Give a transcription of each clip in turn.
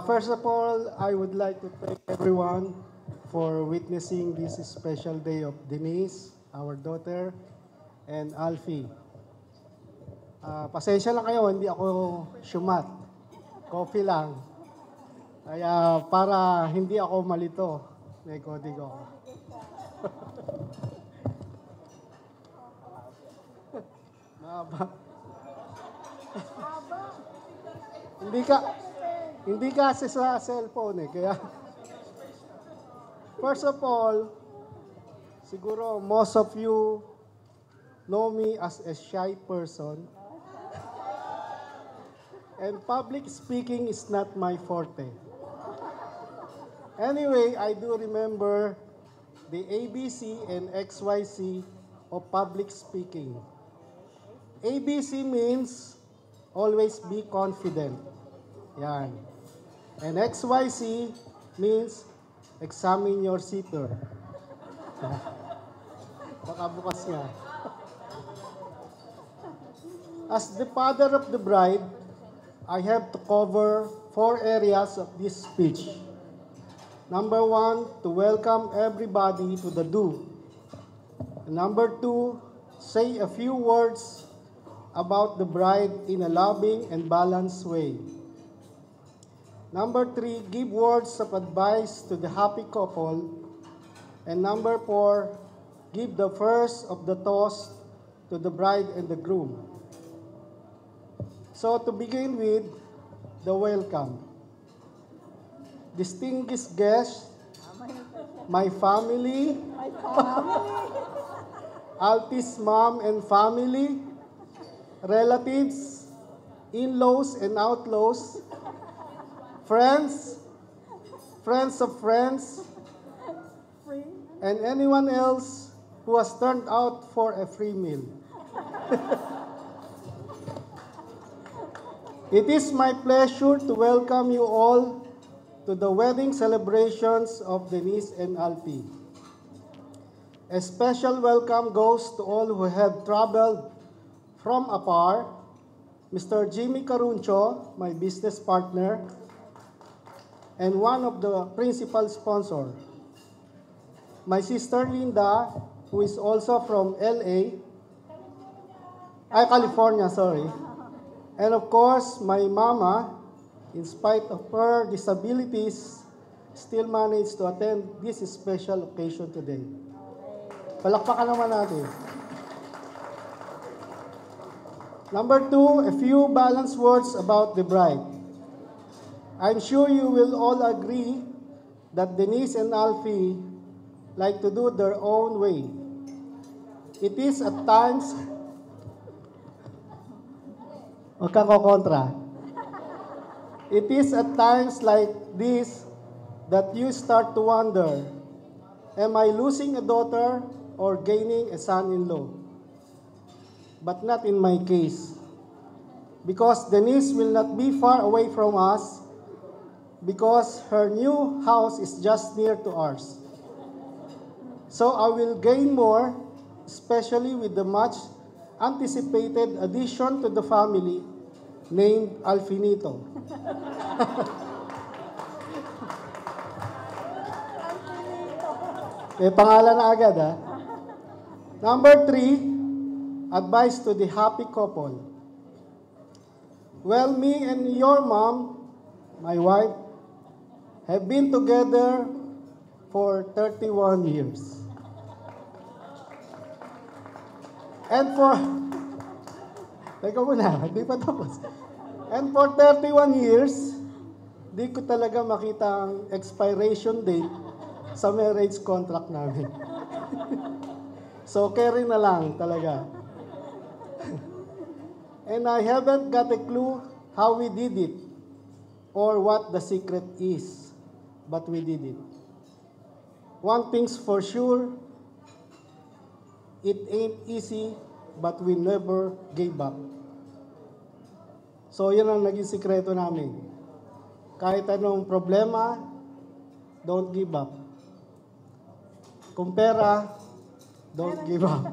First of all, I would like to thank everyone for witnessing this special day of Denise, our daughter, and Alfie. Pasensya lang kayo, hindi ako syumat. Coffee lang. Kaya para hindi ako malito, may kodigo ako. Mahaba. Hindi kasi sa cellphone kaya first of all, siguro most of you know me as a shy person. And public speaking is not my forte. Anyway, I do remember the ABC and XYZ of public speaking. ABC means always be confident. Yan. And XYZ means examine your seater. Baka bukas nga. As the father of the bride, I have to cover 4 areas of this speech. Number 1, to welcome everybody to the do. Number 2, say a few words about the bride in a loving and balanced way. Number 3, give words of advice to the happy couple. And number 4, give the first of the toast to the bride and the groom. So to begin with, the welcome. Distinguished guests, my family, Alfie's mom and family, relatives, in-laws and outlaws, friends, friends of friends, and anyone else who has turned out for a free meal. It is my pleasure to welcome you all to the wedding celebrations of Denise and Alfie. A special welcome goes to all who have traveled from afar. Mr. Jimmy Caruncho, my business partner, and one of the principal sponsors. My sister Linda, who is also from California, sorry. And of course, my mama, in spite of her disabilities, still managed to attend this special occasion today. Palakpakan naman natin. Number 2, a few balanced words about the bride. I'm sure you will all agree that Denise and Alfie like to do their own way. It is at times, kontra. It is at times like this that you start to wonder, am I losing a daughter or gaining a son-in-law? But not in my case. Because Denise will not be far away from us because her new house is just near to ours. So I will gain more, especially with the much anticipated addition to the family named Alfinito. Pangalan na agad, ha? Number 3, advice to the happy couple. Well, me and your mom, my wife, have been together for 31 years. And for... Teka muna, hindi pa tapos. And for 31 years, di ko talaga makita ang expiration date sa marriage contract namin. So, carry na lang talaga. And I haven't got a clue how we did it or what the secret is, but we did it. One thing's for sure, it ain't easy, but we never gave up. So, yan ang naging sikreto namin. Kahit anong problema, don't give up. Kung pera, don't give up.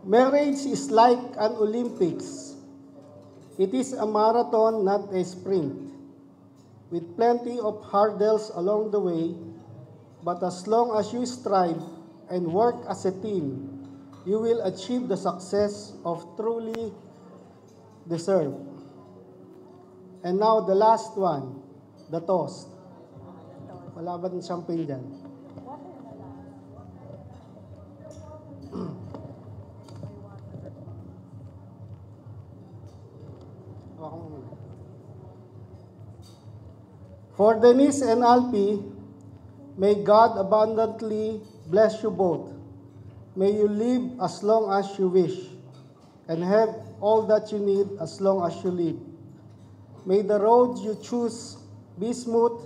Marriage is like an Olympics. It is a marathon, not a sprint, with plenty of hurdles along the way, but as long as you strive and work as a team, you will achieve the success of truly deserve. And now the last one, the toast. Wala ba ng champagne dyan? For Denise and Alpi, may God abundantly bless you both. May you live as long as you wish and have all that you need as long as you live. May the road you choose be smooth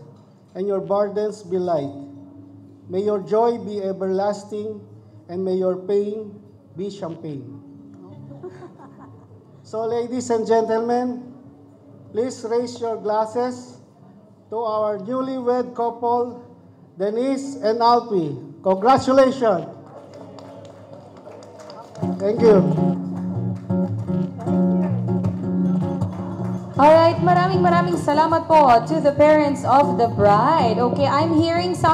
and your burdens be light. May your joy be everlasting and may your pain be champagne. So, ladies and gentlemen, please raise your glasses to our newlywed couple, Denise and Alpi. Congratulations! Thank you. Alright, maraming salamat po to the parents of the bride. Okay, I'm hearing some